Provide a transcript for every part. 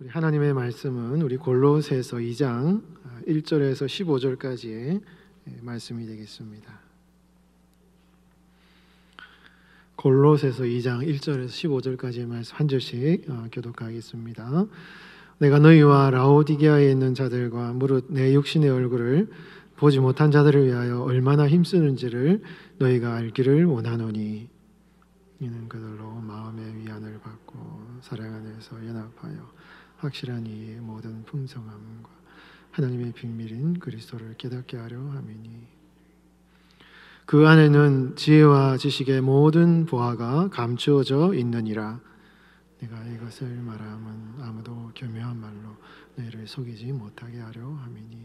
우리 하나님의 말씀은 우리 골로새서 2장 1절에서 15절까지의 말씀이 되겠습니다. 골로새서 2장 1절에서 15절까지의 말씀 한 절씩 교독하겠습니다. 내가 너희와 라오디게아에 있는 자들과 무릇 내 육신의 얼굴을 보지 못한 자들을 위하여 얼마나 힘쓰는지를 너희가 알기를 원하노니, 이는 그들로 마음의 위안을 받고 사랑 안에서 연합하여 확실한 이의 모든 풍성함과 하나님의 비밀인 그리스도를 깨닫게 하려 함이니, 그 안에는 지혜와 지식의 모든 보화가 감추어져 있느니라. 내가 이것을 말함은 아무도 교묘한 말로 너희를 속이지 못하게 하려 함이니,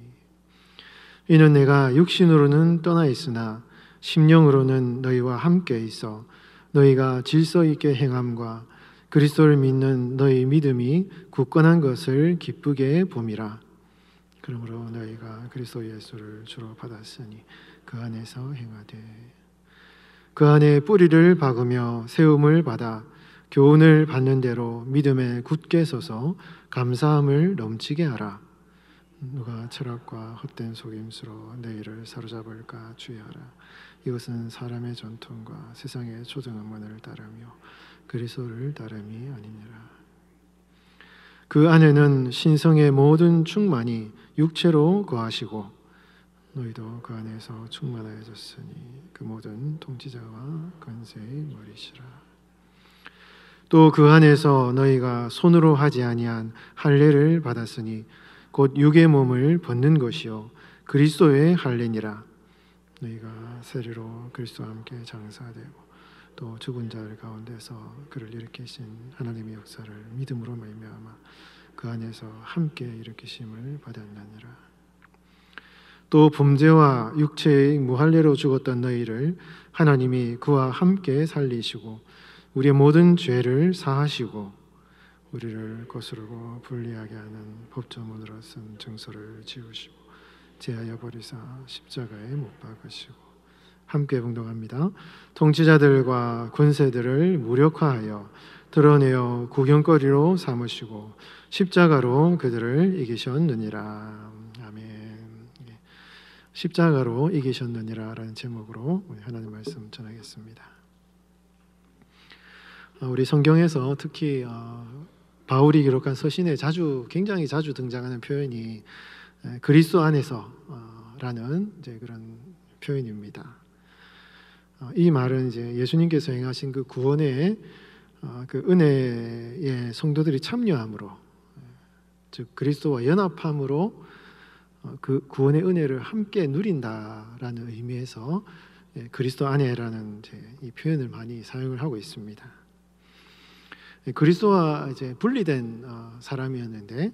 이는 내가 육신으로는 떠나 있으나 심령으로는 너희와 함께 있어 너희가 질서 있게 행함과 그리스도를 믿는 너희 믿음이 굳건한 것을 기쁘게 봄이라. 그러므로 너희가 그리스도 예수를 주로 받았으니 그 안에서 행하되 그 안에 뿌리를 박으며 세움을 받아 교훈을 받는 대로 믿음에 굳게 서서 감사함을 넘치게 하라. 누가 철학과 헛된 속임수로 너희를 사로잡을까 주의하라. 이것은 사람의 전통과 세상의 조정문을 따르며 그리스도를 따름이 아니니라. 그 안에는 신성의 모든 충만이 육체로 거하시고 너희도 그 안에서 충만하여졌으니 그 모든 통치자와 권세의 머리시라. 또 그 안에서 너희가 손으로 하지 아니한 할례를 받았으니 곧 육의 몸을 벗는 것이요 그리스도의 할례니라. 너희가 세례로 그리스도와 함께 장사되고 또 죽은 자들 가운데서 그를 일으키신 하나님의 역사를 믿음으로 말미암아 그 안에서 함께 일으키심을 받았느니라. 또 범죄와 육체의 무할례로 죽었던 너희를 하나님이 그와 함께 살리시고 우리의 모든 죄를 사하시고 우리를 거스르고 불리하게 하는 법조문으로 쓴 증서를 지우시고 제하여 버리사 십자가에 못 박으시고, 함께 봉독합니다. 통치자들과 권세들을 무력화하여 드러내어 구경거리로 삼으시고 십자가로 그들을 이기셨느니라. 아멘. 십자가로 이기셨느니라 라는 제목으로 하나님 말씀 전하겠습니다. 우리 성경에서 특히 바울이 기록한 서신에 굉장히 자주 등장하는 표현이 그리스도 안에서 라는 이제 그런 표현입니다. 이 말은 이제 예수님께서 행하신 그 구원의 그 은혜에 성도들이 참여함으로, 즉 그리스도와 연합함으로 그 구원의 은혜를 함께 누린다라는 의미에서 그리스도 안에라는 이제 이 표현을 많이 사용을 하고 있습니다. 그리스도와 이제 분리된 사람이었는데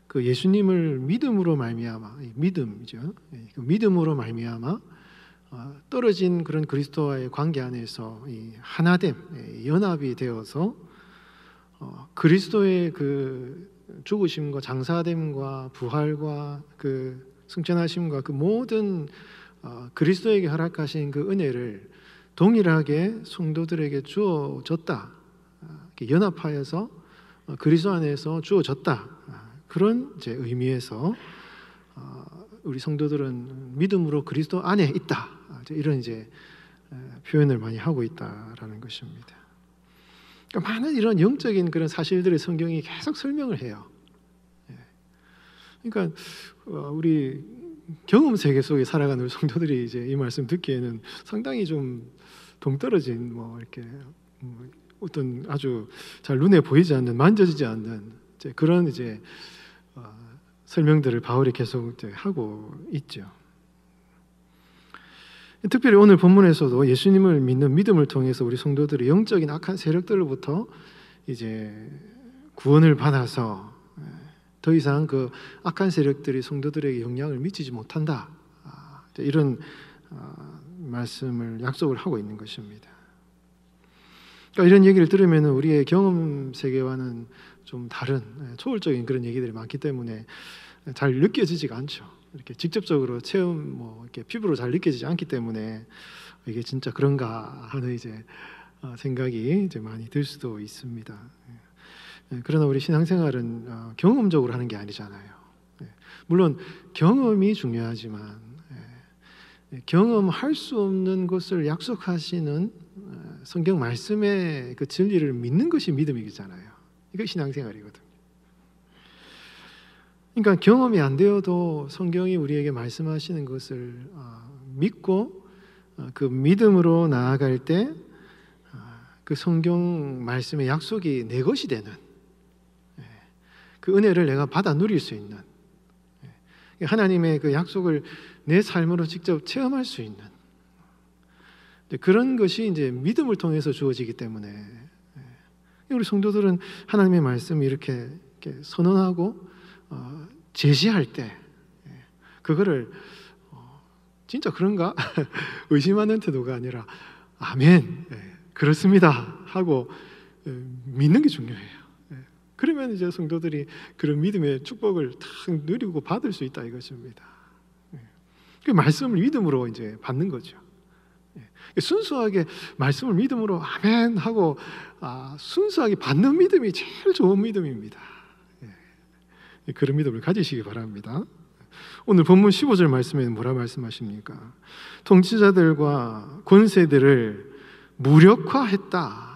그 예수님을 믿음으로 말미암아, 믿음이죠. 그 믿음으로 말미암아 떨어진 그런 그리스도와의 관계 안에서 이 하나됨, 연합이 되어서 그리스도의 그 죽으심과 장사됨과 부활과 그 승천하심과 그 모든 그리스도에게 허락하신 그 은혜를 동일하게 성도들에게 주어졌다. 연합하여서 그리스도 안에서 주어졌다. 그런 이제 의미에서 우리 성도들은 믿음으로 그리스도 안에 있다. 이런 이제 표현을 많이 하고 있다라는 것입니다. 그러니까 많은 이런 영적인 그런 사실들을 성경이 계속 설명을 해요. 그러니까 우리 경험 세계 속에 살아가는 우리 성도들이 이제 이 말씀 듣기에는 상당히 좀 동떨어진 이렇게 어떤 아주 잘 눈에 보이지 않는, 만져지지 않는 이제 그런 이제 설명들을 바울이 계속 이제 하고 있죠. 특별히 오늘 본문에서도 예수님을 믿는 믿음을 통해서 우리 성도들이 영적인 악한 세력들로부터 이제 구원을 받아서 더 이상 그 악한 세력들이 성도들에게 영향을 미치지 못한다. 이런 말씀을 약속을 하고 있는 것입니다. 그러니까 이런 얘기를 들으면 우리의 경험 세계와는 좀 다른 초월적인 그런 얘기들이 많기 때문에 잘 느껴지지가 않죠. 이렇게 직접적으로 체험, 이렇게 피부로 잘 느껴지지 않기 때문에 이게 진짜 그런가 하는 이제 생각이 이제 많이 들 수도 있습니다. 그러나 우리 신앙생활은 경험적으로 하는 게 아니잖아요. 물론 경험이 중요하지만 경험할 수 없는 것을 약속하시는 성경 말씀의 그 진리를 믿는 것이 믿음이잖아요. 이거 신앙생활이거든요. 그러니까 경험이 안 되어도 성경이 우리에게 말씀하시는 것을 믿고 그 믿음으로 나아갈 때 그 성경 말씀의 약속이 내 것이 되는 그 은혜를 내가 받아 누릴 수 있는 하나님의 그 약속을 내 삶으로 직접 체험할 수 있는 그런 것이 이제 믿음을 통해서 주어지기 때문에 우리 성도들은 하나님의 말씀을 이렇게 선언하고 제시할 때 그거를 진짜 그런가? 의심하는 태도가 아니라 아멘, 그렇습니다 하고 믿는 게 중요해요. 그러면 이제 성도들이 그런 믿음의 축복을 탁 누리고 받을 수 있다 이것입니다. 그 말씀을 믿음으로 이제 받는 거죠. 순수하게 말씀을 믿음으로 아멘 하고 순수하게 받는 믿음이 제일 좋은 믿음입니다. 그런 믿음을 가지시기 바랍니다. 오늘 본문 15절 말씀에는 뭐라 말씀하십니까? 통치자들과 권세들을 무력화했다.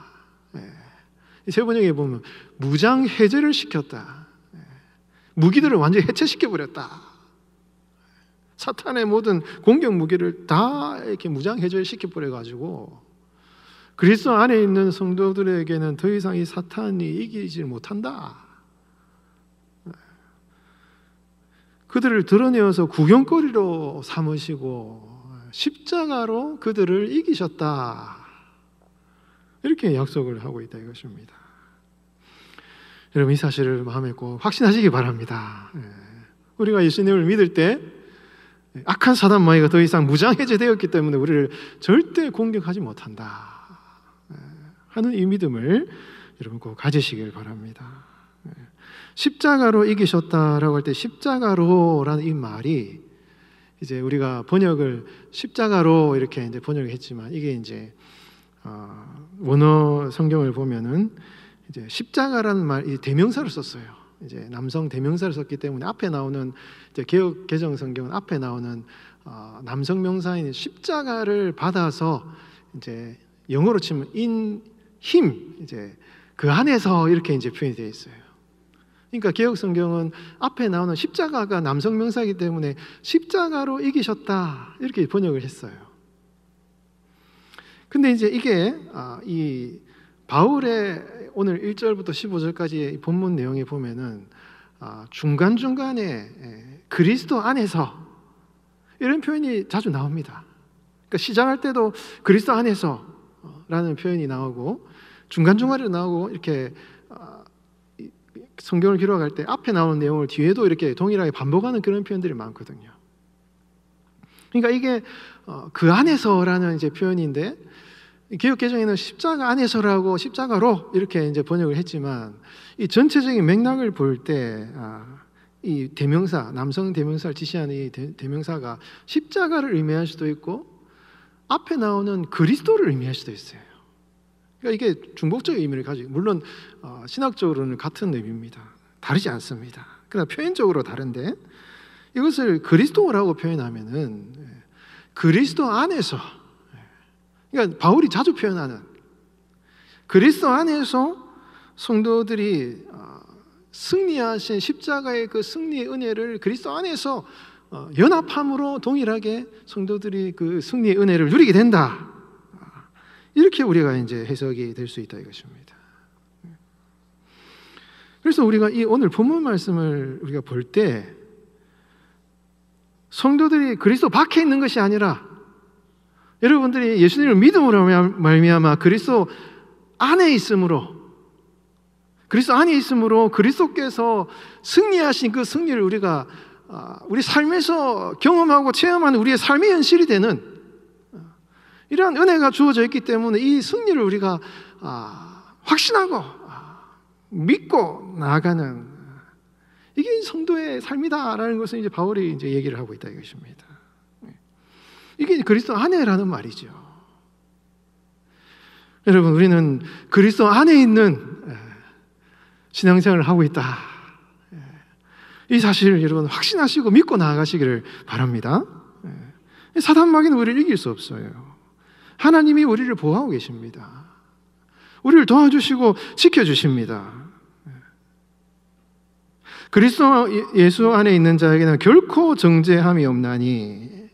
세 번역에 보면 무장 해제를 시켰다. 무기들을 완전히 해체시켜버렸다. 사탄의 모든 공격 무기를 다 이렇게 무장 해제를 시켜버려가지고 그리스도 안에 있는 성도들에게는 더 이상 이 사탄이 이기지 못한다. 그들을 드러내어서 구경거리로 삼으시고 십자가로 그들을 이기셨다. 이렇게 약속을 하고 있다 이것입니다. 여러분 이 사실을 마음에 꼭 확신하시기 바랍니다. 우리가 예수님을 믿을 때 악한 사단 마귀가 더 이상 무장해제되었기 때문에 우리를 절대 공격하지 못한다 하는 이 믿음을 여러분 꼭 가지시길 바랍니다. 십자가로 이기셨다라고 할 때 십자가로라는 이 말이 이제 우리가 번역을 십자가로 이렇게 이제 번역을 했지만 이게 이제 원어 성경을 보면은 이제 십자가라는 말, 이 대명사를 썼어요. 이제 남성 대명사를 썼기 때문에 앞에 나오는 이제 개역 개정 성경은 앞에 나오는 남성 명사인 십자가를 받아서 이제 영어로 치면 in him 이제 그 안에서 이렇게 이제 표현이 되어 있어요. 그러니까 개역 성경은 앞에 나오는 십자가가 남성 명사이기 때문에 십자가로 이기셨다 이렇게 번역을 했어요. 근데 이제 이게 이 바울의 오늘 1절부터 15절까지의 본문 내용에 보면은 중간중간에 그리스도 안에서 이런 표현이 자주 나옵니다. 그러니까 시작할 때도 그리스도 안에서 라는 표현이 나오고 중간중간에 나오고 이렇게 성경을 기록할 때 앞에 나오는 내용을 뒤에도 이렇게 동일하게 반복하는 그런 표현들이 많거든요. 그러니까 이게 그 안에서라는 이제 표현인데 개역 개정에는 십자가 안에서라고 십자가로 이렇게 이제 번역을 했지만 이 전체적인 맥락을 볼 때 이 대명사 남성 대명사를 지시하는 이 대명사가 십자가를 의미할 수도 있고 앞에 나오는 그리스도를 의미할 수도 있어요. 그러니까 이게 중복적 의미를 가지고 물론 신학적으로는 같은 의미입니다. 다르지 않습니다. 그러나 표현적으로 다른데 이것을 그리스도라고 표현하면은 그리스도 안에서 그러니까 바울이 자주 표현하는 그리스도 안에서 성도들이 승리하신 십자가의 그 승리의 은혜를 그리스도 안에서 연합함으로 동일하게 성도들이 그 승리의 은혜를 누리게 된다. 이렇게 우리가 이제 해석이 될 수 있다 이것입니다. 그래서 우리가 이 오늘 본문 말씀을 우리가 볼 때 성도들이 그리스도 밖에 있는 것이 아니라 여러분들이 예수님을 믿음으로 말미암아 그리스도 안에 있으므로 그리스도께서 승리하신 그 승리를 우리가 우리 삶에서 경험하고 체험하는 우리의 삶의 현실이 되는 이러한 은혜가 주어져 있기 때문에 이 승리를 우리가 확신하고 믿고 나아가는 이게 성도의 삶이다라는 것을 이제 바울이 이제 얘기를 하고 있다 이것입니다. 이게 그리스도 안에라는 말이죠. 여러분 우리는 그리스도 안에 있는 신앙생활을 하고 있다. 이 사실을 여러분 확신하시고 믿고 나아가시기를 바랍니다. 사단 마귀는 우리를 이길 수 없어요. 하나님이 우리를 보호하고 계십니다. 우리를 도와주시고 지켜주십니다. 그리스도 예수 안에 있는 자에게는 결코 정죄함이 없나니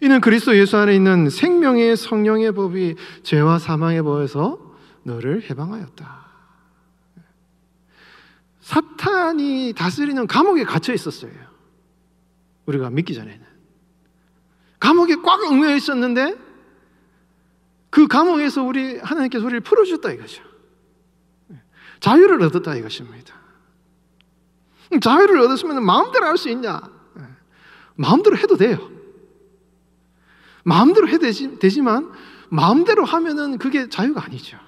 이는 그리스도 예수 안에 있는 생명의 성령의 법이 죄와 사망의 법에서 너를 해방하였다. 사탄이 다스리는 감옥에 갇혀 있었어요. 우리가 믿기 전에는 감옥에 꽉 얽매여 있었는데 그 감옥에서 하나님께서 우리를 풀어주셨다 이거죠. 자유를 얻었다 이것입니다. 자유를 얻었으면 마음대로 할 수 있냐? 마음대로 해도 돼요. 마음대로 해도 되지만 마음대로 하면은 그게 자유가 아니죠.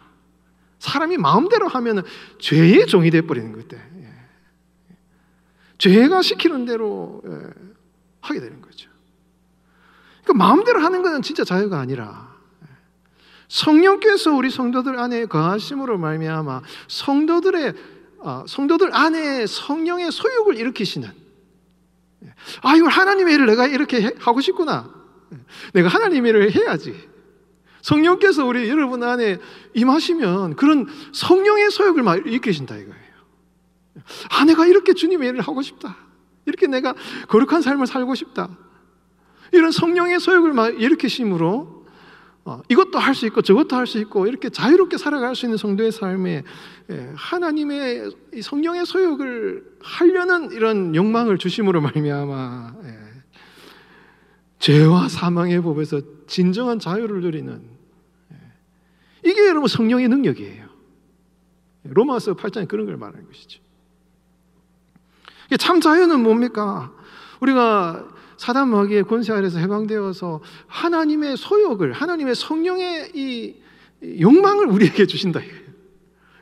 사람이 마음대로 하면은 죄의 종이 되어버리는 것 같아요. 죄가 시키는 대로 하게 되는 거죠. 그러니까 마음대로 하는 것은 진짜 자유가 아니라 성령께서 우리 성도들 안에 거하심으로 말미암아 성도들 안에 성령의 소욕을 일으키시는, 이걸 하나님의 일을 내가 이렇게 하고 싶구나, 내가 하나님의 일을 해야지. 성령께서 우리 여러분 안에 임하시면 그런 성령의 소욕을 막 일으키신다 이거예요. 내가 이렇게 주님의 일을 하고 싶다, 이렇게 내가 거룩한 삶을 살고 싶다, 이런 성령의 소욕을 막 일으키심으로 이것도 할 수 있고 저것도 할 수 있고 이렇게 자유롭게 살아갈 수 있는 성도의 삶에 하나님의 성령의 소욕을 하려는 이런 욕망을 주심으로 말미암아 죄와 사망의 법에서 진정한 자유를 누리는, 이게 여러분 성령의 능력이에요. 로마서 8장에 그런 걸 말하는 것이죠. 참 자유는 뭡니까? 우리가 사단 마귀의 권세 아래서 해방되어서 하나님의 소욕을, 하나님의 성령의 이 욕망을 우리에게 주신다 이거예요.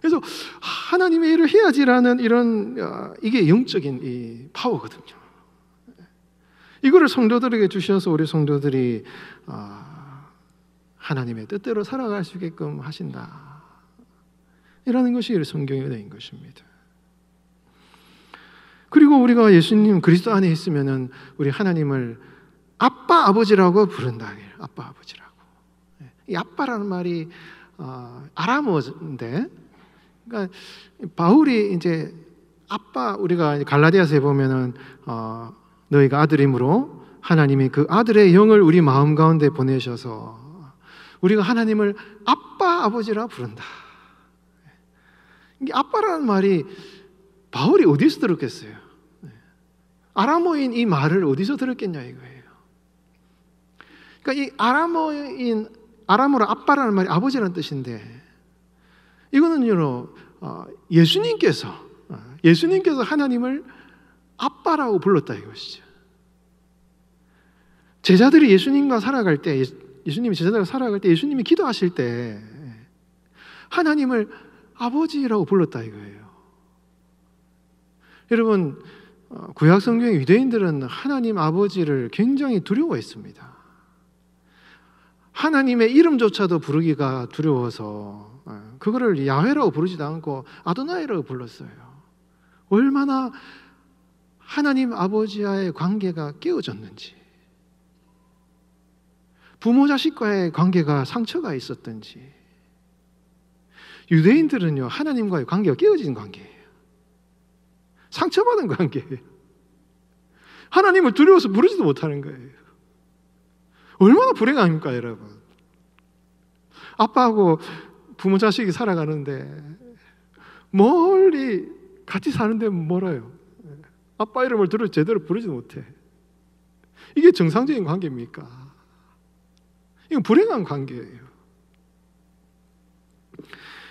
그래서 하나님의 일을 해야지라는 이런 이게 영적인 이 파워거든요. 이거를 성도들에게 주셔서 우리 성도들이 하나님의 뜻대로 살아갈 수 있게끔 하신다, 이라는 것이 성경의 은혜인 것입니다. 그리고 우리가 예수님 그리스도 안에 있으면은 우리 하나님을 아빠 아버지라고 부른다. 아빠 아버지라고. 이 아빠라는 말이 아람어인데, 그러니까 바울이 이제 아빠, 우리가 갈라디아서에 보면은 너희가 아들이므로 하나님이 그 아들의 영을 우리 마음 가운데 보내셔서 우리가 하나님을 아빠 아버지라 부른다. 이게 아빠라는 말이 바울이 어디서 들었겠어요? 아람어인 이 말을 어디서 들었겠냐 이거예요. 그러니까 이 아람어로 아빠라는 말이 아버지라는 뜻인데, 이거는요 예수님께서 하나님을 아빠라고 불렀다 이것이죠. 제자들이 예수님과 살아갈 때, 예수님이 제자들과 살아갈 때, 예수님이 기도하실 때 하나님을 아버지라고 불렀다 이거예요. 여러분, 구약 성경의 유대인들은 하나님 아버지를 굉장히 두려워했습니다. 하나님의 이름조차도 부르기가 두려워서 그거를 야훼라고 부르지도 않고 아도나이라고 불렀어요. 얼마나 하나님 아버지와의 관계가 깨어졌는지, 부모 자식과의 관계가 상처가 있었든지. 유대인들은요 하나님과의 관계가 깨어진 관계예요. 상처받은 관계예요. 하나님을 두려워서 부르지도 못하는 거예요. 얼마나 불행합니까 여러분? 아빠하고 부모 자식이 살아가는데 멀리 같이 사는데 멀어요. 아빠 이름을 제대로 부르지도 못해. 이게 정상적인 관계입니까? 이건 불행한 관계예요.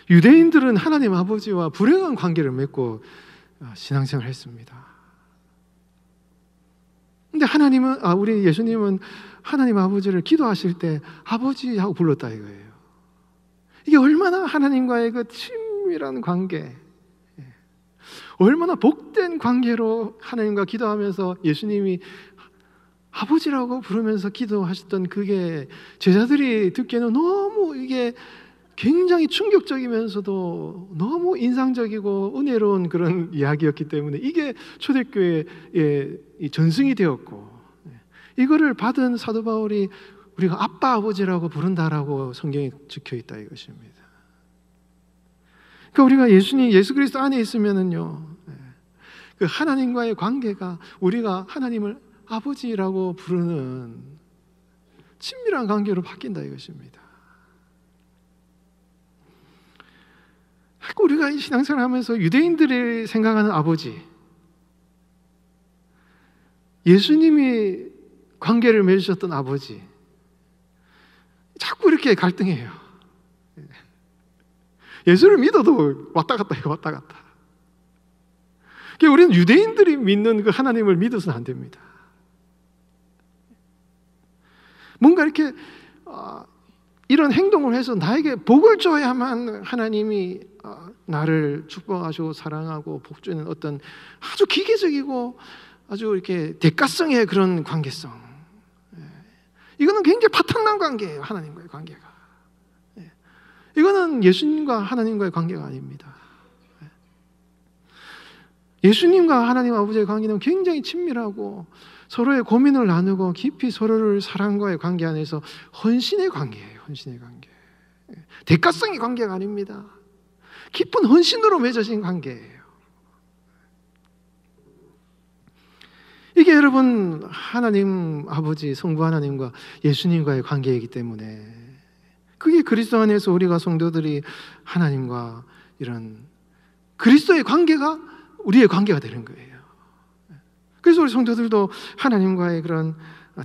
유대인들은 하나님 아버지와 불행한 관계를 맺고 신앙생활을 했습니다. 근데 우리 예수님은 하나님 아버지를 기도하실 때 아버지하고 불렀다 이거예요. 이게 얼마나 하나님과의 그 친밀한 관계, 얼마나 복된 관계로 하나님과 기도하면서 예수님이 아버지라고 부르면서 기도하셨던, 그게 제자들이 듣기에는 너무 이게 굉장히 충격적이면서도 너무 인상적이고 은혜로운 그런 이야기였기 때문에 이게 초대교회의 전승이 되었고, 이거를 받은 사도 바울이 우리가 아빠 아버지라고 부른다라고 성경에 적혀 있다 이것입니다. 그러니까 우리가 예수 그리스도 안에 있으면은요, 그 하나님과의 관계가 우리가 하나님을 아버지라고 부르는 친밀한 관계로 바뀐다 이것입니다. 우리가 이 신앙생활 하면서 유대인들이 생각하는 아버지, 예수님이 관계를 맺으셨던 아버지, 자꾸 이렇게 갈등해요. 예수를 믿어도 왔다 갔다 해요, 왔다 갔다. 그러니까 우리는 유대인들이 믿는 그 하나님을 믿어서는 안 됩니다. 뭔가 이렇게 이런 행동을 해서 나에게 복을 줘야만 하나님이 나를 축복하시고 사랑하고 복 주는 어떤 아주 기계적이고 아주 이렇게 대가성의 그런 관계성, 이거는 굉장히 파탄난 관계예요. 하나님과의 관계가. 이거는 예수님과 하나님과의 관계가 아닙니다. 예수님과 하나님 아버지의 관계는 굉장히 친밀하고 서로의 고민을 나누고 깊이 서로를 사랑과의 관계 안에서 헌신의 관계예요. 헌신의 관계. 대가성의 관계가 아닙니다. 깊은 헌신으로 맺어진 관계예요. 이게 여러분 하나님 아버지 성부 하나님과 예수님과의 관계이기 때문에, 그게 그리스도 안에서 우리가 성도들이 하나님과 이런 그리스도의 관계가 우리의 관계가 되는 거예요. 그래서 우리 성도들도 하나님과의 그런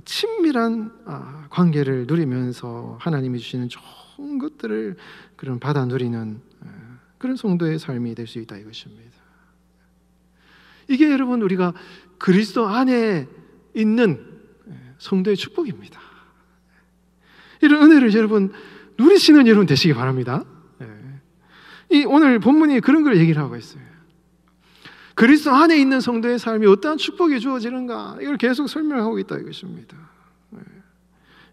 친밀한 관계를 누리면서 하나님이 주시는 좋은 것들을 그런 받아 누리는 그런 성도의 삶이 될 수 있다 이것입니다. 이게 여러분 우리가 그리스도 안에 있는 성도의 축복입니다. 이런 은혜를 여러분 누리시는 여러분 되시기 바랍니다. 이 오늘 본문이 그런 걸 얘기를 하고 있어요. 그리스도 안에 있는 성도의 삶이 어떠한 축복이 주어지는가, 이걸 계속 설명하고 있다 이것입니다.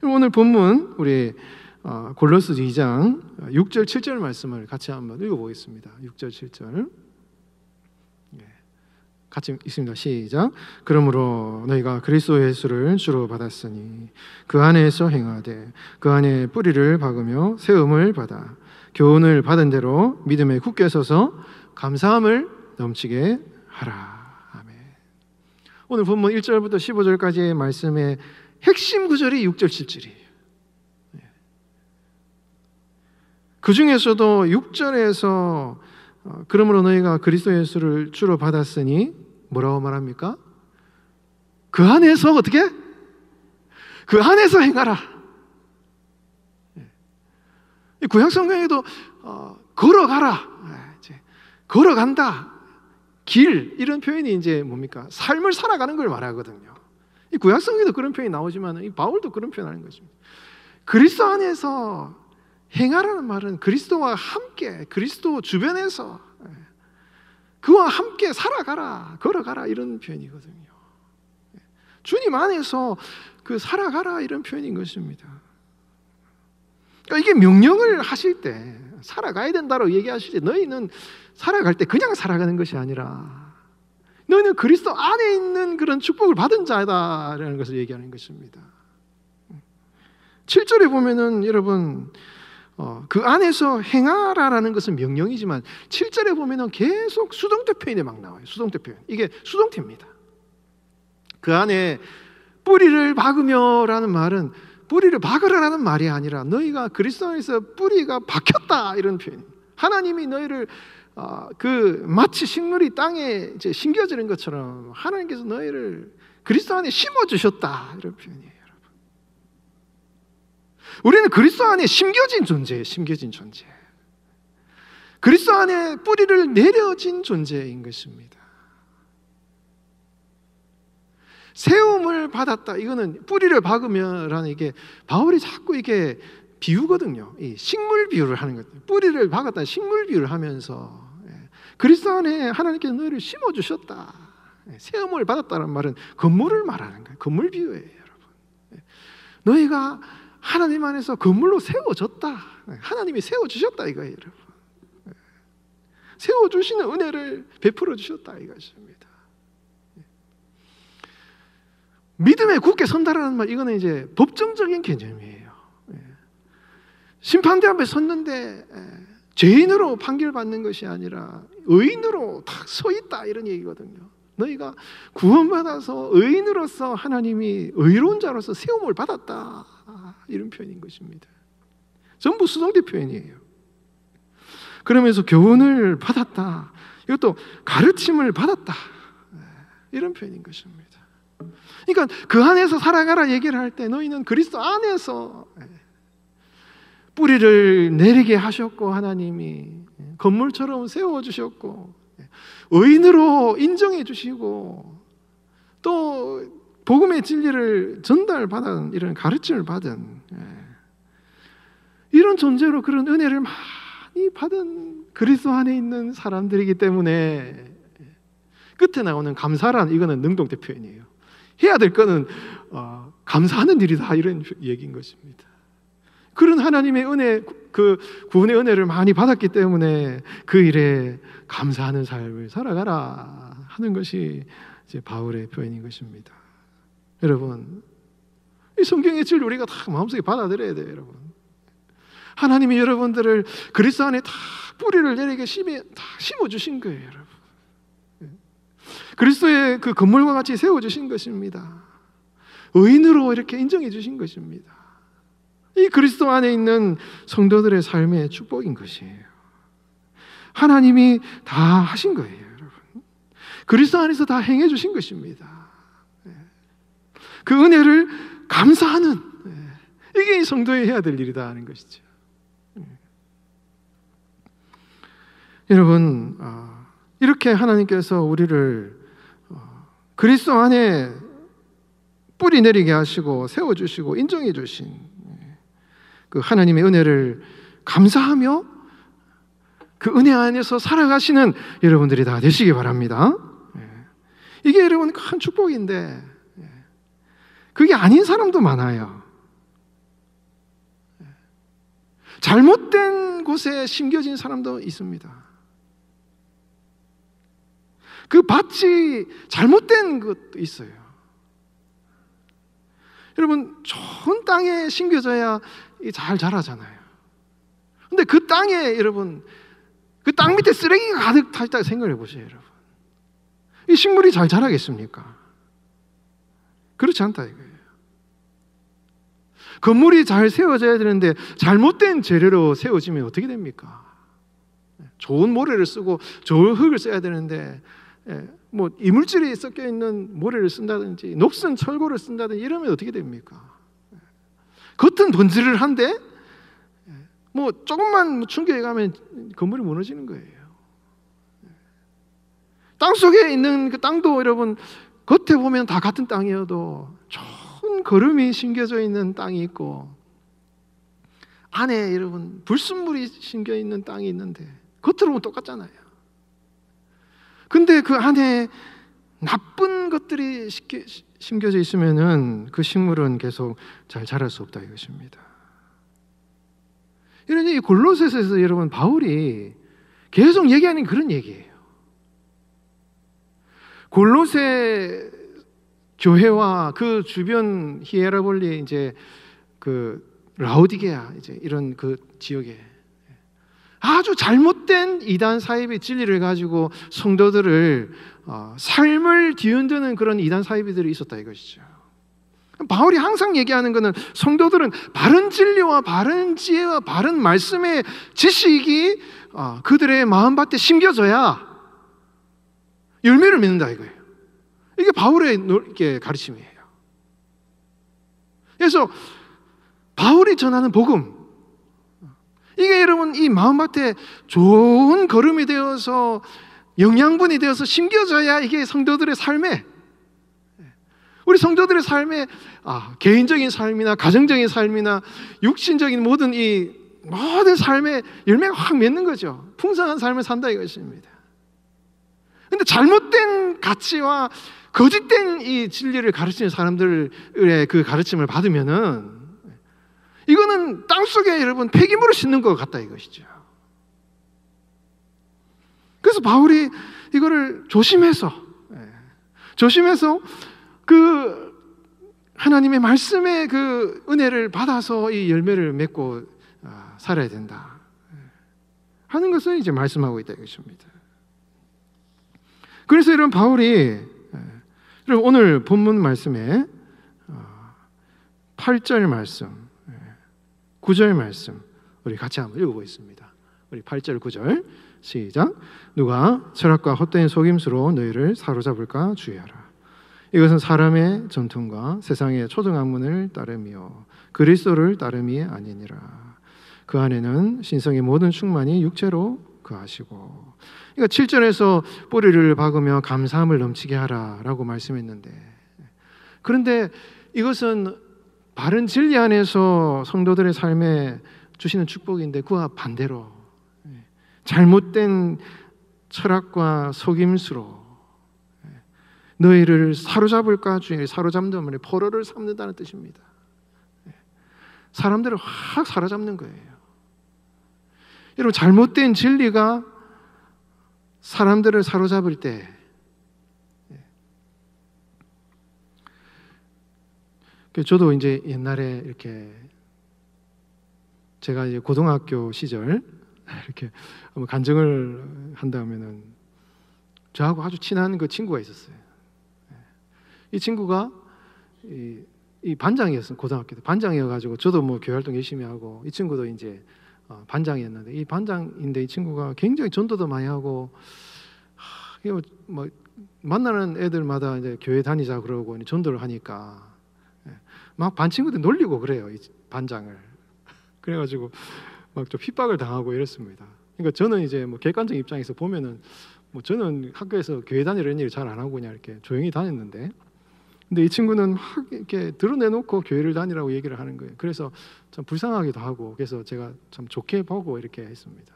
오늘 본문 우리 골로새 2장 6절 7절 말씀을 같이 한번 읽어보겠습니다. 6절 7절 같이 읽습니다. 시작. 그러므로 너희가 그리스도 예수를 주로 받았으니 그 안에서 행하되 그 안에 뿌리를 박으며 세움을 받아 교훈을 받은 대로 믿음에 굳게 서서 감사함을 넘치게 하라. 아멘. 오늘 본문 1절부터 15절까지의 말씀의 핵심 구절이 6절 7절이에요. 그 중에서도 6절에서 그러므로 너희가 그리스도 예수를 주로 받았으니 뭐라고 말합니까? 그 안에서 어떻게? 그 안에서 행하라. 구약 성경에도 걸어가라, 걸어간다, 길, 이런 표현이 이제 뭡니까? 삶을 살아가는 걸 말하거든요. 이 구약 성경에도 그런 표현이 나오지만 이 바울도 그런 표현하는 것입니다. 그리스도 안에서 행하라는 말은 그리스도와 함께, 그리스도 주변에서 그와 함께 살아가라, 걸어가라, 이런 표현이거든요. 주님 안에서 그 살아가라, 이런 표현인 것입니다. 그러니까 이게 명령을 하실 때, 살아가야 된다고 얘기하실 때, 너희는 살아갈 때 그냥 살아가는 것이 아니라 너희는 그리스도 안에 있는 그런 축복을 받은 자다라는 것을 얘기하는 것입니다. 7절에 보면은 여러분 그 안에서 행하라라는 것은 명령이지만 7절에 보면은 계속 수동태 표현이 막 나와요. 수동태 표현. 이게 수동태입니다. 그 안에 뿌리를 박으며라는 말은 뿌리를 박으라라는 말이 아니라 너희가 그리스도 안에서 뿌리가 박혔다, 이런 표현입니다. 하나님이 너희를 그 마치 식물이 땅에 이제 심겨지는 것처럼 하나님께서 너희를 그리스도 안에 심어 주셨다, 이런 표현이에요. 우리는 그리스도 안에 심겨진 존재예요. 심겨진 존재. 그리스도 안에 뿌리를 내려진 존재인 것입니다. 세움을 받았다, 이거는 뿌리를 박으며라는, 이게 바울이 자꾸 이게 비유거든요. 이 식물 비유를 하는 것. 뿌리를 박았다, 식물 비유를 하면서 그리스도 안에 하나님께서 너희를 심어 주셨다, 세움을 받았다는 말은 건물을 말하는 거예요. 건물 비유예요, 여러분. 너희가 하나님 안에서 건물로 세워졌다. 하나님이 세워주셨다 이거예요, 여러분. 세워주시는 은혜를 베풀어 주셨다 이것입니다. 믿음에 굳게 선다라는 말, 이거는 이제 법정적인 개념이에요. 심판대 앞에 섰는데 죄인으로 판결받는 것이 아니라 의인으로 딱 서 있다 이런 얘기거든요. 너희가 구원받아서 의인으로서 하나님이 의로운 자로서 세움을 받았다 이런 표현인 것입니다. 전부 수동태 표현이에요. 그러면서 교훈을 받았다, 이것도 가르침을 받았다 이런 표현인 것입니다. 그러니까 그 안에서 살아가라 얘기를 할 때 너희는 그리스도 안에서 뿌리를 내리게 하셨고, 하나님이 건물처럼 세워주셨고, 의인으로 인정해 주시고, 또 복음의 진리를 전달받은, 이런 가르침을 받은 이런 존재로 그런 은혜를 많이 받은 그리스도 안에 있는 사람들이기 때문에 끝에 나오는 감사란, 이거는 능동태 표현이에요. 해야 될 거는 감사하는 일이다 이런 얘기인 것입니다. 그런 하나님의 은혜, 그 구원의 은혜를 많이 받았기 때문에 그 일에 감사하는 삶을 살아가라 하는 것이 이제 바울의 표현인 것입니다. 여러분, 이 성경의 진리 우리가 다 마음속에 받아들여야 돼요, 여러분. 하나님이 여러분들을 그리스도 안에 다 뿌리를 내리게 다 심어주신 거예요, 여러분. 그리스도의 그 건물과 같이 세워주신 것입니다. 의인으로 이렇게 인정해 주신 것입니다. 이 그리스도 안에 있는 성도들의 삶의 축복인 것이에요. 하나님이 다 하신 거예요, 여러분. 그리스도 안에서 다 행해 주신 것입니다. 그 은혜를 감사하는, 이게 이 성도의 해야 될 일이다 하는 것이죠. 여러분, 이렇게 하나님께서 우리를 그리스도 안에 뿌리 내리게 하시고 세워주시고 인정해 주신 그 하나님의 은혜를 감사하며 그 은혜 안에서 살아가시는 여러분들이 다 되시기 바랍니다. 이게 여러분 큰 축복인데 그게 아닌 사람도 많아요. 잘못된 곳에 심겨진 사람도 있습니다. 그 밭이 잘못된 것도 있어요. 여러분, 좋은 땅에 심겨져야 잘 자라잖아요. 근데 그 땅에, 여러분, 그 땅 밑에 쓰레기가 가득 타 있다고 생각해 보세요, 여러분. 이 식물이 잘 자라겠습니까? 그렇지 않다 이거예요. 건물이 잘 세워져야 되는데 잘못된 재료로 세워지면 어떻게 됩니까? 좋은 모래를 쓰고 좋은 흙을 써야 되는데 뭐 이물질이 섞여 있는 모래를 쓴다든지 녹슨 철골을 쓴다든지 이러면 어떻게 됩니까? 겉은 번지르한데 뭐 조금만 충격이 가면 건물이 무너지는 거예요. 땅 속에 있는 그 땅도 여러분 겉에 보면 다 같은 땅이어도 좋은 거름이 심겨져 있는 땅이 있고 안에 여러분 불순물이 심겨 있는 땅이 있는데 겉으로 보면 똑같잖아요. 근데 그 안에 나쁜 것들이 심겨져 있으면은 그 식물은 계속 잘 자랄 수 없다 이것입니다. 이런 이 골로새서에서 여러분 바울이 계속 얘기하는 그런 얘기예요. 골로새 교회와 그 주변 히에라볼리 이제 그 라오디게아 이제 이런 그 지역에 아주 잘못된 이단 사입의 진리를 가지고 성도들을 삶을 뒤흔드는 그런 이단 사입들이 있었다 이것이죠. 바울이 항상 얘기하는 것은 성도들은 바른 진리와 바른 지혜와 바른 말씀의 지식이 그들의 마음밭에 심겨져야 열매를 맺는다 이거예요. 이게 바울의 가르침이에요. 그래서 바울이 전하는 복음, 이게 여러분 이 마음밭에 좋은 거름이 되어서 영양분이 되어서 심겨져야 이게 성도들의 삶에, 우리 성도들의 삶에 개인적인 삶이나 가정적인 삶이나 육신적인 모든 이 모든 삶에 열매가 확 맺는 거죠. 풍성한 삶을 산다 이것입니다. 근데 잘못된 가치와 거짓된 이 진리를 가르치는 사람들의 그 가르침을 받으면은 이거는 땅속에 여러분 폐기물을 싣는 것 같다 이것이죠. 그래서 바울이 이거를 조심해서 그 하나님의 말씀의 그 은혜를 받아서 이 열매를 맺고 살아야 된다 하는 것을 이제 말씀하고 있다 이것입니다. 그래서 이런 바울이 오늘 본문 말씀에 8절 말씀, 9절 말씀 우리 같이 한번 읽어보겠습니다. 우리 8절 9절 시작. 누가 철학과 헛된 속임수로 너희를 사로잡을까 주의하라. 이것은 사람의 전통과 세상의 초등학문을 따름이요 그리스도를 따름이 아니니라. 그 안에는 신성의 모든 충만이 육체로 거하시고. 그러니까 7절에서 뿌리를 박으며 감사함을 넘치게 하라라고 말씀했는데, 그런데 이것은 바른 진리 안에서 성도들의 삶에 주시는 축복인데 그와 반대로 잘못된 철학과 속임수로 너희를 사로잡을까 주의 사로잡는 말에 포로를 삼는다는 뜻입니다. 사람들을 확 사로잡는 거예요. 여러분 잘못된 진리가 사람들을 사로잡을 때 저도 이제 옛날에 이렇게 제가 이제 고등학교 시절 이렇게 한번 간증을 한다면은 저하고 아주 친한 그 친구가 있었어요. 이 친구가 이 반장이었어요. 고등학교 때 반장이어가지고 저도 뭐 교회 활동 열심히 하고 이 친구도 이제 반장이었는데 이 반장인데 이 친구가 굉장히 전도도 많이 하고 뭐 만나는 애들마다 이제 교회 다니자 그러고 전도를 하니까 막 반 친구들 놀리고 그래요. 이 반장을. 그래가지고 막 좀 핍박을 당하고 이랬습니다. 그러니까 저는 이제 뭐 객관적 입장에서 보면은 뭐 저는 학교에서 교회 다니는 일을 잘 안 하고 그냥 이렇게 조용히 다녔는데, 근데 이 친구는 막 이렇게 드러내놓고 교회를 다니라고 얘기를 하는 거예요. 그래서 참 불쌍하기도 하고 그래서 제가 참 좋게 보고 이렇게 했습니다.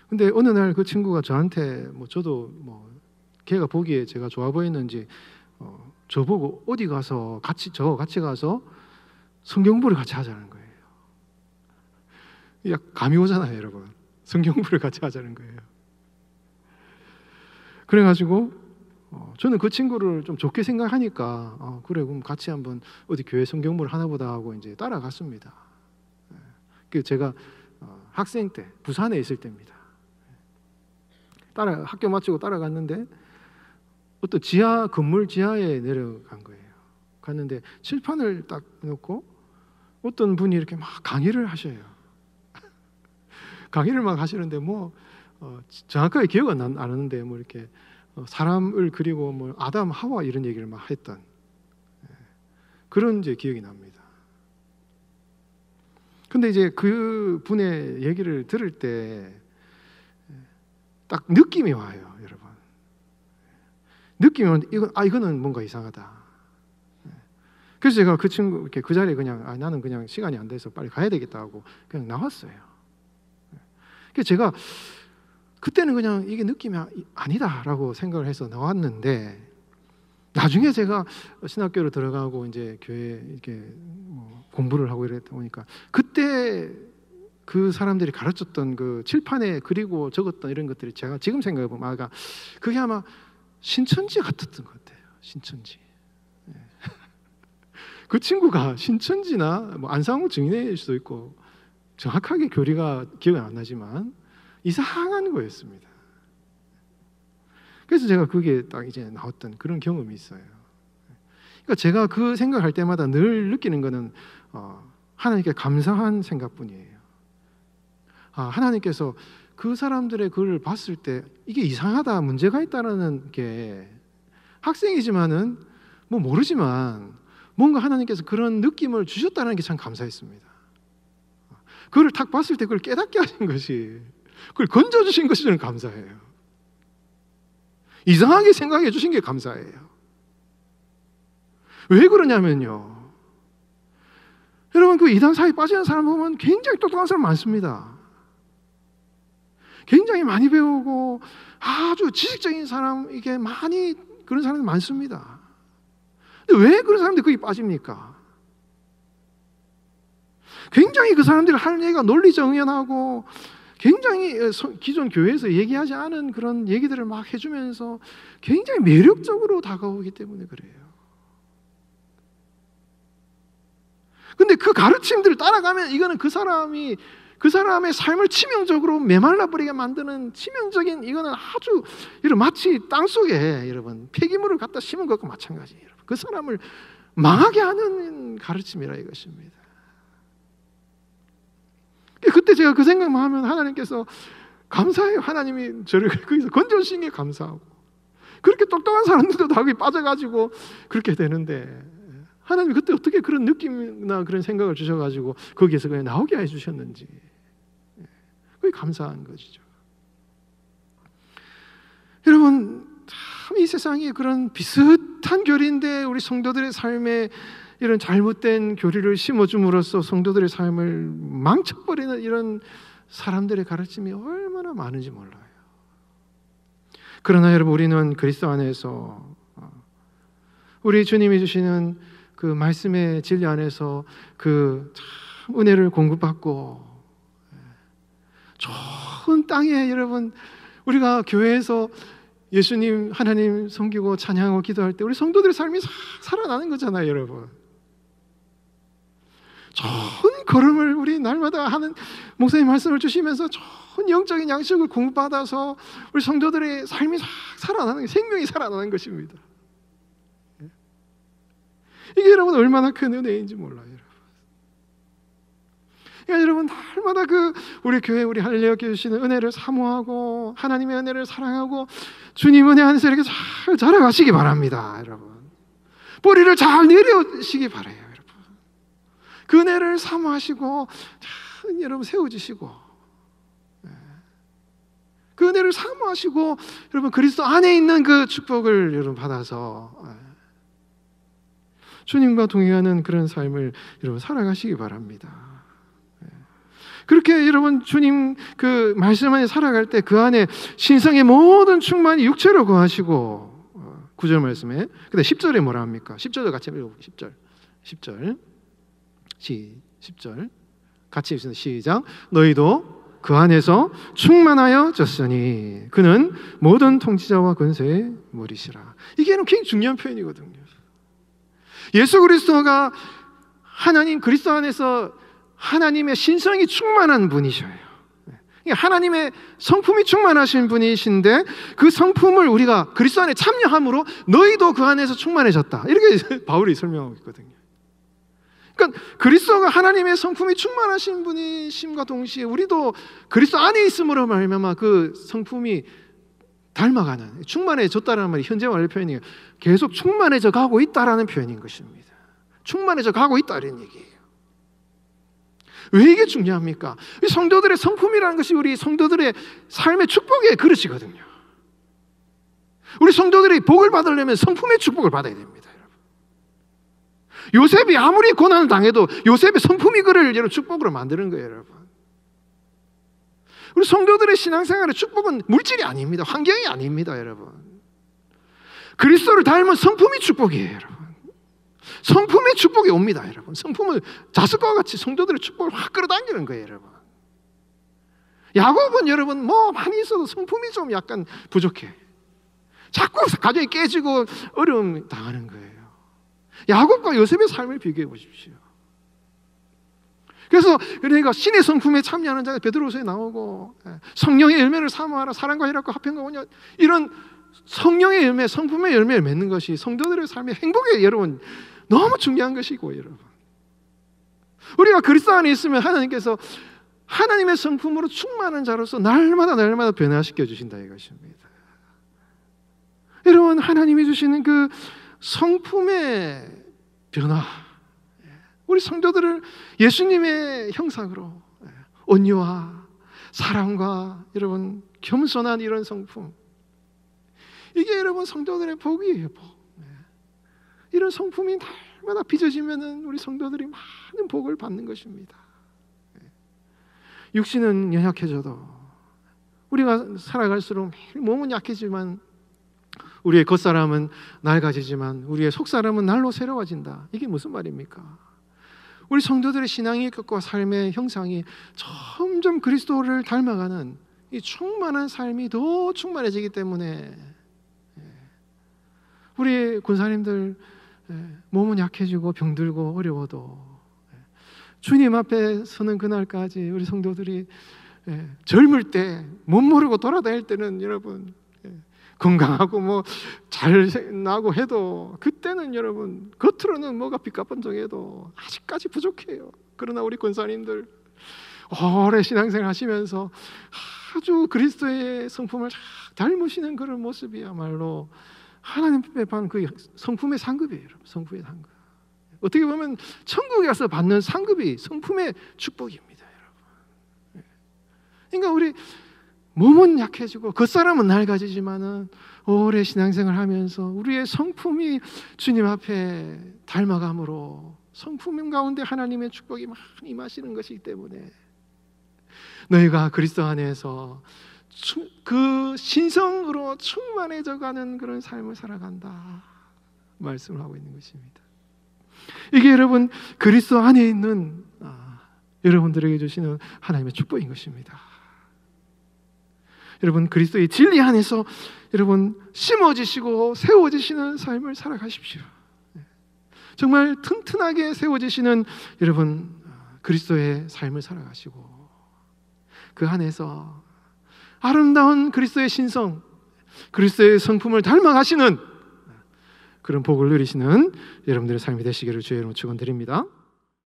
근데 어느 날 그 친구가 저한테 뭐 저도 뭐 걔가 보기에 제가 좋아 보였는지 저보고 어디 가서 같이 가서 성경부를 같이 하자는 거예요. 야, 감이 오잖아요, 여러분. 성경부를 같이 하자는 거예요. 그래가지고 저는 그 친구를 좀 좋게 생각하니까 그래 그럼 같이 한번 어디 교회 성경부를 하나 보다 하고 이제 따라갔습니다. 그 제가 학생 때 부산에 있을 때입니다. 학교 마치고 따라갔는데 어떤 건물 지하에 내려간 거예요. 갔는데 칠판을 딱 놓고 어떤 분이 이렇게 막 강의를 하셔요. 강의를 막 하시는데 뭐 정확하게 기억은 안 나는데 뭐 이렇게 사람을 그리고 뭐 아담 하와 이런 얘기를 막 했던 그런 이제 기억이 납니다. 근데 이제 그 분의 얘기를 들을 때 딱 느낌이 와요, 여러분. 느낌이 오는데 이거는 뭔가 이상하다. 그래서 제가 그 친구 이렇게 그 자리에 그냥 나는 그냥 시간이 안 돼서 빨리 가야 되겠다 하고 그냥 나왔어요. 그래서 제가 그때는 그냥 이게 느낌이 아니다라고 생각을 해서 나왔는데 나중에 제가 신학교로 들어가고 이제 교회 이렇게 뭐 공부를 하고 이랬다 보니까 그때 그 사람들이 가르쳤던 그 칠판에 그리고 적었던 이런 것들이 제가 지금 생각해 보면 그게 아마 신천지 같았던 것 같아요. 신천지. 그 친구가 신천지나 뭐 안상호 증인일 수도 있고 정확하게 교리가 기억이 안 나지만 이상한 거였습니다. 그래서 제가 그게 딱 이제 나왔던 그런 경험이 있어요. 그러니까 제가 그 생각할 때마다 늘 느끼는 거는 하나님께 감사한 생각뿐이에요. 하나님께서 그 사람들의 글을 봤을 때 이게 이상하다, 문제가 있다라는 게 학생이지만은 뭐 모르지만 뭔가 하나님께서 그런 느낌을 주셨다는 게 참 감사했습니다. 그걸 탁 봤을 때 그걸 깨닫게 하신 것이, 그걸 건져주신 것이 저는 감사해요. 이상하게 생각해 주신 게 감사해요. 왜 그러냐면요, 여러분 그 이단 사이에 빠지는 사람 보면 굉장히 똑똑한 사람 많습니다. 굉장히 많이 배우고 아주 지식적인 사람, 이게 많이 그런 사람들 많습니다. 근데 왜 그런 사람들이 거기 빠집니까? 굉장히 그 사람들이 하는 얘기가 논리정연하고 굉장히 기존 교회에서 얘기하지 않은 그런 얘기들을 막 해주면서 굉장히 매력적으로 다가오기 때문에 그래요. 근데 그 가르침들을 따라가면 이거는 그 사람의 삶을 치명적으로 메말라버리게 만드는 치명적인, 이거는 아주 마치 땅속에 여러분 폐기물을 갖다 심은 것과 마찬가지예요. 그 사람을 망하게 하는 가르침이라 이것입니다. 그때 제가 그 생각만 하면 하나님께서 감사해요. 하나님이 저를 거기서 건져주신 게 감사하고, 그렇게 똑똑한 사람들도 다 거기 빠져가지고 그렇게 되는데 하나님이 그때 어떻게 그런 느낌이나 그런 생각을 주셔가지고 거기에서 그냥 나오게 해주셨는지, 그게 감사한 것이죠. 여러분, 참 이 세상이 그런 비슷한 교리인데 우리 성도들의 삶에 이런 잘못된 교리를 심어줌으로써 성도들의 삶을 망쳐버리는 이런 사람들의 가르침이 얼마나 많은지 몰라요. 그러나 여러분, 우리는 그리스도 안에서 우리 주님이 주시는 그 말씀의 진리 안에서 그 참 은혜를 공급받고 좋은 땅에, 여러분, 우리가 교회에서 예수님, 하나님 섬기고 찬양하고 기도할 때 우리 성도들의 삶이 살아나는 거잖아요, 여러분. 좋은 걸음을 우리 날마다 하는, 목사님 말씀을 주시면서 좋은 영적인 양식을 공급받아서 우리 성도들의 삶이 살아나는, 생명이 살아나는 것입니다. 이게 여러분 얼마나 큰 은혜인지 몰라요, 여러분. 그러니까 여러분, 날마다 그 우리 교회, 우리 할례와 주시는 은혜를 사모하고 하나님의 은혜를 사랑하고 주님 은혜 안에서 이렇게 잘 자라가시기 바랍니다, 여러분. 뿌리를 잘 내려시기 바라요, 여러분. 그 은혜를 사모하시고 잘 여러분 세워지시고, 그 은혜를 사모하시고 여러분 그리스도 안에 있는 그 축복을 여러분 받아서 주님과 동행하는 그런 삶을 여러분 살아가시기 바랍니다. 그렇게 여러분 주님 그 말씀 안에 살아갈 때 그 안에 신성의 모든 충만이 육체로 거하시고, 9절 말씀에, 근데 10절에 뭐라 합니까? 10절도 같이 읽어볼게요. 10절 같이 읽습니다. 시작. 너희도 그 안에서 충만하여졌으니 그는 모든 통치자와 권세의 머리시라. 이게 굉장히 중요한 표현이거든요. 예수 그리스도가 하나님 그리스도 안에서 하나님의 신성이 충만한 분이셔요. 하나님의 성품이 충만하신 분이신데 그 성품을 우리가 그리스도 안에 참여함으로 너희도 그 안에서 충만해졌다, 이렇게 바울이 설명하고 있거든요. 그러니까 그리스도가 하나님의 성품이 충만하신 분이심과 동시에 우리도 그리스도 안에 있음으로 말미암아 그 성품이 닮아가는, 충만해졌다는 말이 현재 완료 표현이에요. 계속 충만해져 가고 있다라는 표현인 것입니다. 충만해져 가고 있다, 이런 얘기예요. 왜 이게 중요합니까? 이 성도들의 성품이라는 것이 우리 성도들의 삶의 축복의 그릇이거든요. 우리 성도들이 복을 받으려면 성품의 축복을 받아야 됩니다, 여러분. 요셉이 아무리 고난을 당해도 요셉의 성품이 그를 여러분 축복으로 만드는 거예요, 여러분. 우리 성도들의 신앙생활의 축복은 물질이 아닙니다. 환경이 아닙니다, 여러분. 그리스도를 닮은 성품이 축복이에요, 여러분. 성품의 축복이 옵니다, 여러분. 성품을 자석과 같이 성도들의 축복을 확 끌어당기는 거예요, 여러분. 야곱은 여러분 뭐 많이 있어도 성품이 좀 약간 부족해. 자꾸 가정이 깨지고 어려움 당하는 거예요. 야곱과 요셉의 삶을 비교해 보십시오. 그래서 그러니까 신의 성품에 참여하는 자가 베드로서에 나오고, 성령의 열매를 사모하라, 사랑과 희락과 화평과 온유와, 이런 성령의 열매, 성품의 열매를 맺는 것이 성도들의 삶의 행복에 여러분 너무 중요한 것이고, 여러분 우리가 그리스도 안에 있으면 하나님께서 하나님의 성품으로 충만한 자로서 날마다 변화시켜 주신다, 이것입니다. 여러분, 하나님이 주시는 그 성품의 변화, 우리 성도들을 예수님의 형상으로 온유와 사랑과 여러분 겸손한 이런 성품, 이게 여러분 성도들의 복이에요, 복. 이런 성품이 날마다 빚어지면은 우리 성도들이 많은 복을 받는 것입니다. 육신은 연약해져도 우리가 살아갈수록 매일 몸은 약해지만 우리의 겉사람은 낡아지지만 우리의 속사람은 날로 새로워진다. 이게 무슨 말입니까? 우리 성도들의 신앙의 것과 삶의 형상이 점점 그리스도를 닮아가는 이 충만한 삶이 더 충만해지기 때문에 우리 군사님들 몸은 약해지고 병들고 어려워도 주님 앞에 서는 그날까지 우리 성도들이 젊을 때 못 모르고 돌아다닐 때는 여러분 건강하고 뭐 잘 나고 해도 그때는 여러분 겉으로는 뭐가 삐까뻔쩍해도 아직까지 부족해요. 그러나 우리 권사님들 오래 신앙생활 하시면서 아주 그리스도의 성품을 닮으시는 그런 모습이야말로 하나님 앞에 받는 그 성품의 상급이에요. 여러분. 성품의 상급. 어떻게 보면 천국에 가서 받는 상급이 성품의 축복입니다. 여러분. 그러니까 우리 몸은 약해지고 겉사람은 낡아지지만은 오래 신앙생활 하면서 우리의 성품이 주님 앞에 닮아감으로 성품 가운데 하나님의 축복이 막 임하시는 것이기 때문에 너희가 그리스도 안에서 그 신성으로 충만해져가는 그런 삶을 살아간다 말씀을 하고 있는 것입니다. 이게 여러분 그리스도 안에 있는 여러분들에게 주시는 하나님의 축복인 것입니다. 여러분 그리스도의 진리 안에서 여러분 심어지시고 세워지시는 삶을 살아가십시오. 정말 튼튼하게 세워지시는 여러분 그리스도의 삶을 살아가시고 그 안에서 아름다운 그리스도의 신성, 그리스도의 성품을 닮아가시는 그런 복을 누리시는 여러분들의 삶이 되시기를 주의 이름으로 축원드립니다.